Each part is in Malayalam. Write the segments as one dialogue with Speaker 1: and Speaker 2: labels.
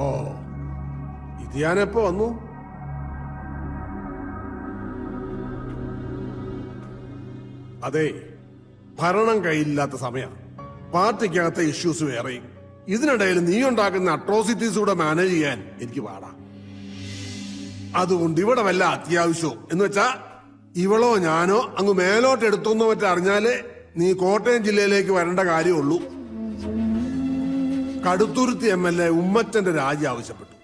Speaker 1: ഓ, ഇത് ഞാനെപ്പോ വന്നു? അതെ, ഭരണം കയ്യിലില്ലാത്ത സമയം, പാർട്ടിക്കകത്തെ ഇഷ്യൂസ് വേറെയും. ഇതിനിടയിൽ നീ ഉണ്ടാക്കുന്ന അട്രോസിറ്റീസ് കൂടെ മാനേജ് ചെയ്യാൻ എനിക്ക് പാടാം. അതുകൊണ്ട് ഇവിടെ വല്ല അത്യാവശ്യവും എന്ന് വെച്ചാ ഇവളോ ഞാനോ അങ്ങ് മേലോട്ട് എടുത്തോന്നോ മറ്റോ അറിഞ്ഞാലേ നീ കോട്ടയം ജില്ലയിലേക്ക് വരേണ്ട കാര്യമുള്ളൂ. കടുത്തുരുത്തി MLA ഉമ്മച്ചന്റെ രാജി ആവശ്യപ്പെട്ടു.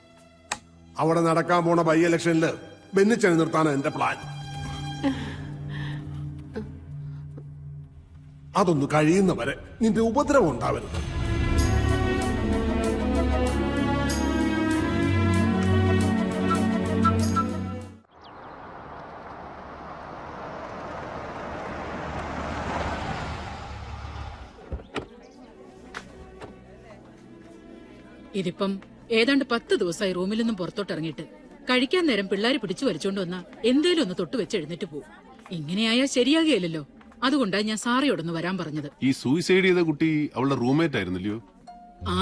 Speaker 1: അവിടെ നടക്കാൻ പോണ ബൈ ഇലക്ഷനില് ബെന്നിച്ചനെ നിർത്താനാണ് എന്റെ പ്ലാൻ. അതൊന്ന് കഴിയുന്നവരെ നിന്റെ ഉപദ്രവം ഉണ്ടാവരുത്.
Speaker 2: ഇതിപ്പം ഏതാണ്ട് 10 ദിവസമായി റൂമിൽ നിന്നും പുറത്തോട്ടിറങ്ങിയിട്ട്. കഴിക്കാൻ നേരം പിള്ളേര് പിടിച്ചു വലിച്ചോണ്ട് വന്നാ എന്തേലും ഒന്ന് തൊട്ട് വെച്ച് എഴുന്നേറ്റ് പോവും. ഇങ്ങനെയായാൽ ശരിയാകുകയല്ലോ. അതുകൊണ്ടാ ഞാൻ സാറയോടൊന്ന് വരാൻ പറഞ്ഞത്.
Speaker 3: ഈ സൂയിസൈഡ് ചെയ്ത കുട്ടി അവളുടെ റൂംമേറ്റ് ആയിരുന്നല്ലോ?
Speaker 2: ആ,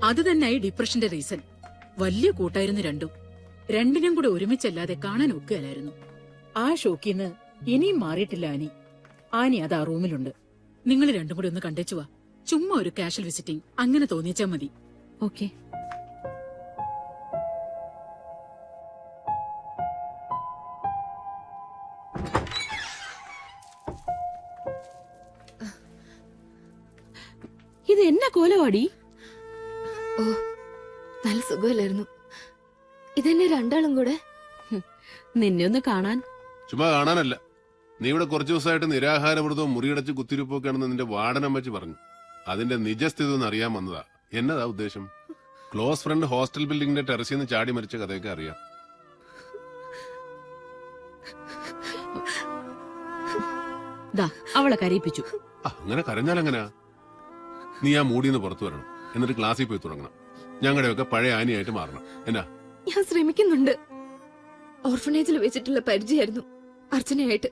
Speaker 2: അത് തന്നെയായി ഡിപ്രഷന്റെ റീസൺ. വലിയ കൂട്ടായിരുന്നു രണ്ടിനും കൂടെ ഒരുമിച്ചല്ലാതെ കാണാൻ ഒക്കുകയല്ലായിരുന്നു. ആ ഷോക്കിന്ന് ഇനിയും മാറിയിട്ടില്ല ആനി അത് ആ റൂമിലുണ്ട്. നിങ്ങൾ രണ്ടും കൂടി ഒന്ന് കണ്ടേച്ചുവാ. ചുമ്മാ ഒരു കാഷ്വൽ വിസിറ്റിംഗ് അങ്ങനെ തോന്നിച്ചാ മതി.
Speaker 4: ഓക്കെ. ഇത് എന്നാ കോലവാടി?
Speaker 5: ഓ, നല്ല സുഖമല്ലായിരുന്നു. ഇതെന്നെ രണ്ടാളും കൂടെ.
Speaker 4: നിന്നെ ഒന്ന് കാണാൻ.
Speaker 3: ചുമ്മാ കാണാനല്ല, നീ ഇവിടെ കുറച്ചു ദിവസമായിട്ട് നിരാഹാരവ്രതവും മുറിയടച്ച് കുത്തിരിപ്പൊക്കെയാണെന്ന് നിന്റെ വാർഡനമ്മച്ചി പറഞ്ഞു. അതിന്റെ നിജസ്ഥിതി ഒന്ന് അറിയാൻ വന്നതാ. എന്നതാ ഉദ്ദേശം? ക്ലോസ് ഫ്രണ്ട് ഹോസ്റ്റൽ ബിൽഡിംഗിന്റെ ടെറസിൽ നിന്ന് ചാടി മരിച്ച കഥയൊക്കെ അറിയാം.
Speaker 4: അവളെ കരയിപ്പിച്ചു.
Speaker 3: അങ്ങനെ കരഞ്ഞാലെങ്ങനാ? നീ ആ മൂടിന്ന് പുറത്തു വരണം, എന്നിട്ട് ക്ലാസ്സിൽ പോയി തുടങ്ങണം. ഞങ്ങളുടെയൊക്കെ പഴയ ആനിയായിട്ട് മാറണം. എന്നാ?
Speaker 5: ഞാൻ ശ്രമിക്കുന്നുണ്ട്. ഓർഫനേജിൽ വെച്ചിട്ടുള്ള പരിചയമായിരുന്നു അർച്ചനയായിട്ട്.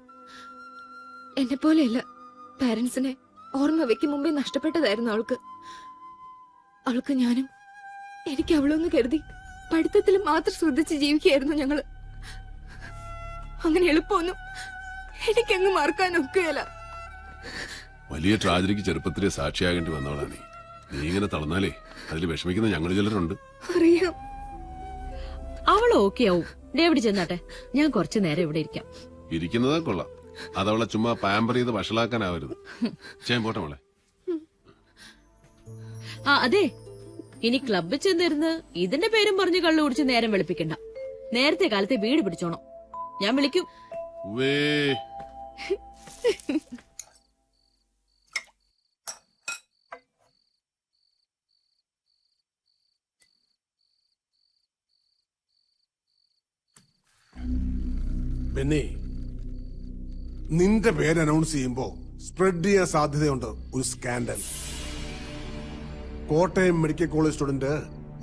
Speaker 5: എന്നെ പോലെയല്ല, പാരന്റ്സിനെ ഓർമ്മ വെക്കും മുമ്പേ നഷ്ടപ്പെട്ടതായിരുന്നു അവൾക്ക് ഞാനും. എനിക്ക് അവളൊന്ന് കരുതി പഠിത്തത്തിൽ മാത്രം ശ്രദ്ധിച്ച് ജീവിക്കുകയായിരുന്നു ഞങ്ങള്. അങ്ങനെ എളുപ്പമൊന്നും എനിക്കങ്ങ് മറക്കാൻ ഒക്കുകയല്ല.
Speaker 3: വലിയ ട്രാജഡിക്ക് ചെറുപ്പത്തിലെ സാക്ഷിയാകേണ്ടി വന്നവളാ നീ. നീ ഇങ്ങനെ തളർന്നാലേ അതിൽ വിഷമിക്കുന്ന ഞങ്ങൾ ചിലരുണ്ട്.
Speaker 5: അറിയാം.
Speaker 4: അവൾ ഓക്കെ ആവും. ഡേവിഡ് ചെന്നാട്ടെ, ഞാൻ കുറച്ചു നേരം ഇവിടെ ഇരിക്കാം.
Speaker 3: ഇരിക്കുന്നതാ കൊള്ളാം. അതവളെ ചുമ്മാ പാമ്പർ ചെയ്ത് വഷളാക്കാനാവരുത്. ചെയ്യാൻ പോട്ടെ മോളെ.
Speaker 4: ആ അതെ, ഇനി ക്ലബിൽ ചെന്നിരുന്ന് ഇതിന്റെ പേരും പറഞ്ഞ് കള്ളു കുടിച്ച് നേരം വെളുപ്പിക്കണ്ട. നേരത്തെ കാലത്തെ വീട് പിടിച്ചോണം. ഞാൻ വിളിക്കും.
Speaker 1: പിന്നെ നിന്റെ പേര് അനൗൺസ് ചെയ്യുമ്പോ സ്പ്രെഡ് ചെയ്യാൻ സാധ്യതയുണ്ട് ഒരു scandal. Kottayam medical college student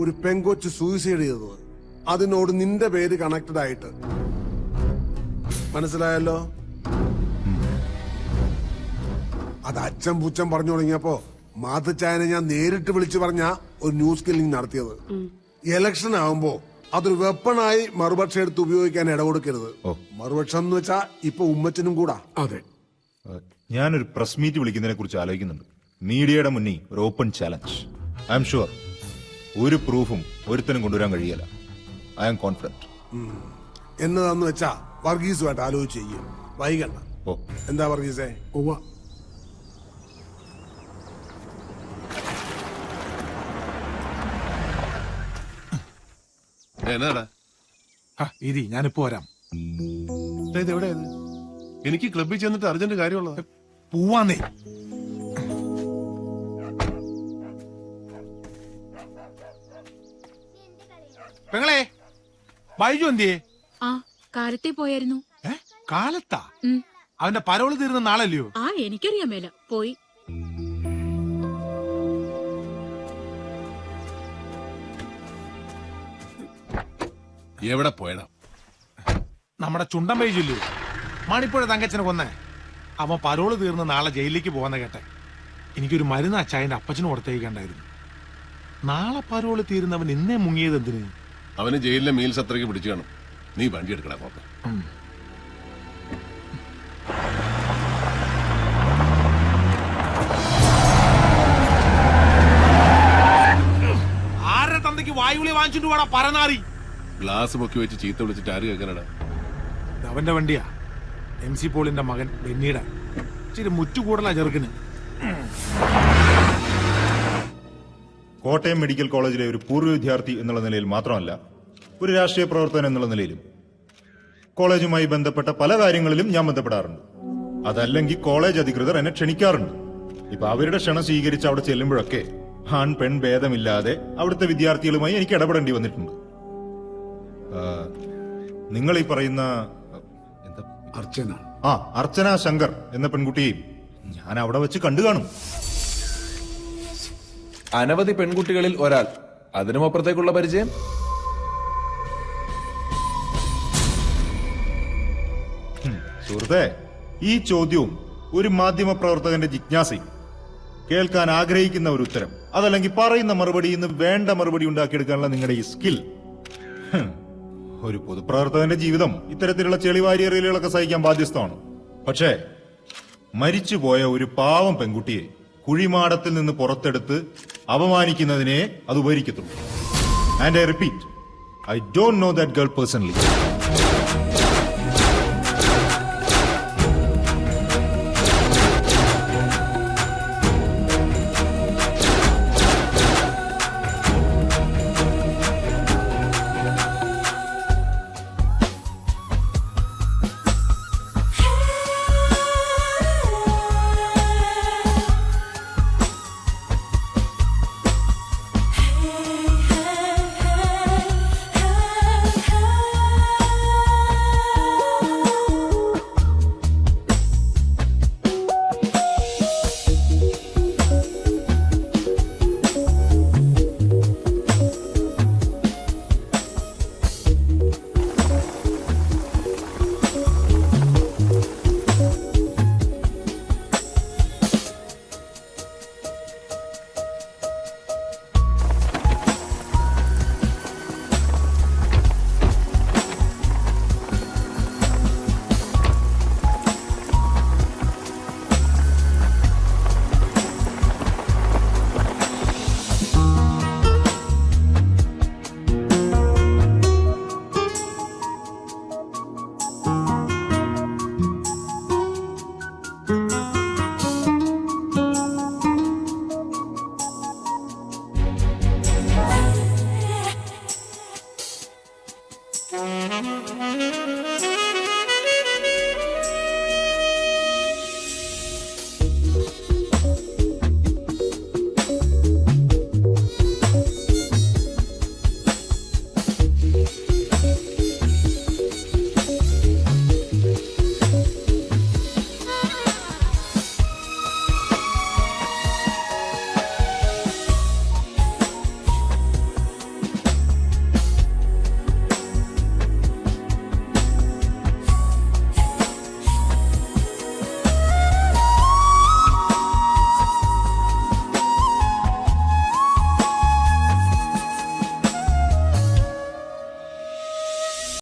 Speaker 1: ഒരു പെങ്കൊച്ച് സൂയിസൈഡ് ചെയ്തത്, അതിനോട് നിന്റെ പേര് കണക്റ്റഡ് ആയിട്ട്. മനസ്സിലായല്ലോ? അത് അച്ഛൻ പുച്ഛൻ പറഞ്ഞു തുടങ്ങിയപ്പോ മാതച്ചായനെ ഞാൻ നേരിട്ട് വിളിച്ചു പറഞ്ഞ ഒരു ന്യൂസ് കില്ലിംഗ് നടത്തിയത്. ഇലക്ഷൻ ആവുമ്പോ അതൊരു വെപ്പണായി മറുപക്ഷം എടുത്ത് ഉപയോഗിക്കാൻ ഇടകൊടുക്കരുത്. മറുപക്ഷം എന്ന് വെച്ചാ ഇപ്പൊ ഉമ്മച്ചനും കൂടാ. അതെ,
Speaker 6: ഞാനൊരു പ്രസ് മീറ്റ് വിളിക്കുന്നതിനെ കുറിച്ച് ആലോചിക്കുന്നുണ്ട്. മീഡിയയുടെ മുന്നിൽ ഒരു open challenge. I am sure ഒരു പ്രൂഫും ഒരുത്തനും കൊണ്ടുവരാൻ കഴിയില്ല. I am confident.
Speaker 1: എന്നതാന്ന് വെച്ചാ വർഗീസുമായിട്ട് ആലോചിച്ച് ചെയ്യും. വൈകണ്ട. എന്താ വർഗീസേ?
Speaker 3: എന്നാടാ?
Speaker 7: ഇരി, ഞാനിപ്പോ വരാം.
Speaker 3: എനിക്ക് ക്ലബിൽ ചെന്നിട്ട് അർജന്റ് കാര്യമുള്ളത്.
Speaker 7: പോവാന്നേ. പെങ്ങളെ, ബൈജു എന്തിയേ?
Speaker 2: ആ, കാലത്തെ പോയായിരുന്നു.
Speaker 7: കാലത്താ? അവന്റെ പരോള് തീർന്ന നാളല്ലയോ?
Speaker 2: ആ, എനിക്കറിയാൻ മേല. പോയി.
Speaker 3: എവിടെ പോയടാ?
Speaker 7: നമ്മുടെ ചുണ്ടൻ ബൈജുല്ലോ, മാണിപ്പുഴ തങ്കച്ചനെ കൊന്നേ. അവൻ പരോള് തീർന്ന് നാളെ ജയിലിലേക്ക് പോകുന്ന കേട്ടെ. എനിക്കൊരു മരുന്ന് അച്ചായന്റെ അപ്പച്ചന് കൊടുത്തേക്കണ്ടായിരുന്നു. നാളെ പരോള് തീരുന്നവൻ ഇന്നേ മുങ്ങിയത് എന്തിന്?
Speaker 3: അവന് ജയിലിലെ മീൽസ് അത്രയ്ക്ക് പിടിച്ചു കാണും. നീ വണ്ടി എടുക്കടാ കോപ്പ.
Speaker 7: ആരുടെ തന്തയ്ക്ക് വായുവിളി വാങ്ങിച്ചിട്ട് വേടാ പരനാറി?
Speaker 3: ഗ്ലാസ് പൊക്കി വെച്ച് ചീത്ത വിളിച്ചിട്ട് ആര് കേൾക്കാനടാ?
Speaker 7: അവന്റെ വണ്ടിയാ, MC പോളിന്റെ മകൻ ബെന്നിയുടെ. ഇച്ചിരി മുറ്റുകൂടലാ ചെറുക്കിന്.
Speaker 6: കോട്ടയം മെഡിക്കൽ കോളേജിലെ ഒരു പൂർവ്വ വിദ്യാർത്ഥി എന്നുള്ള നിലയിൽ മാത്രമല്ല, ഒരു രാഷ്ട്രീയ പ്രവർത്തകൻ എന്നുള്ള നിലയിലും കോളേജുമായി ബന്ധപ്പെട്ട പല കാര്യങ്ങളിലും ഞാൻ ബന്ധപ്പെടാറുണ്ട്. അതല്ലെങ്കിൽ കോളേജ് അധികൃതർ എന്നെ ക്ഷണിക്കാറുണ്ട്. ഇപ്പൊ അവരുടെ ക്ഷണം സ്വീകരിച്ച് അവിടെ ചെല്ലുമ്പോഴൊക്കെ ആൺ പെൺ ഭേദമില്ലാതെ അവിടുത്തെ വിദ്യാർത്ഥികളുമായി എനിക്ക് ഇടപെടേണ്ടി വന്നിട്ടുണ്ട്. നിങ്ങൾ ഈ പറയുന്ന അർച്ചന ശങ്കർ എന്ന പെൺകുട്ടിയെയും ഞാൻ അവിടെ വെച്ച് കണ്ടു കാണും.
Speaker 8: അനവധി പെൺകുട്ടികളിൽ ഒരാൾ, അതിനും അപ്പുറത്തേക്കുള്ള പരിചയം?
Speaker 6: സുഹൃത്തെ, ഈ ചോദ്യവും ഒരു മാധ്യമ പ്രവർത്തകന്റെ ജിജ്ഞാസയും, കേൾക്കാൻ ആഗ്രഹിക്കുന്ന ഒരു ഉത്തരം, അതല്ലെങ്കിൽ പറയുന്ന മറുപടിയിൽ നിന്ന് വേണ്ട മറുപടി ഉണ്ടാക്കിയെടുക്കാനുള്ള നിങ്ങളുടെ ഈ സ്കിൽ, ഒരു പൊതുപ്രവർത്തകന്റെ ജീവിതം ഇത്തരത്തിലുള്ള ചെളിവാരിയറിയലുകളൊക്കെ സഹിക്കാൻ ബാധ്യസ്ഥമാണ്. പക്ഷേ മരിച്ചുപോയ ഒരു പാവം പെൺകുട്ടിയെ കുഴിമാടത്തിൽ നിന്ന് പുറത്തെടുത്ത് അപമാനിക്കുന്നതിനെ അത് ഉപകരിക്കത്തുള്ളൂ. And I repeat, I don't know that girl personally.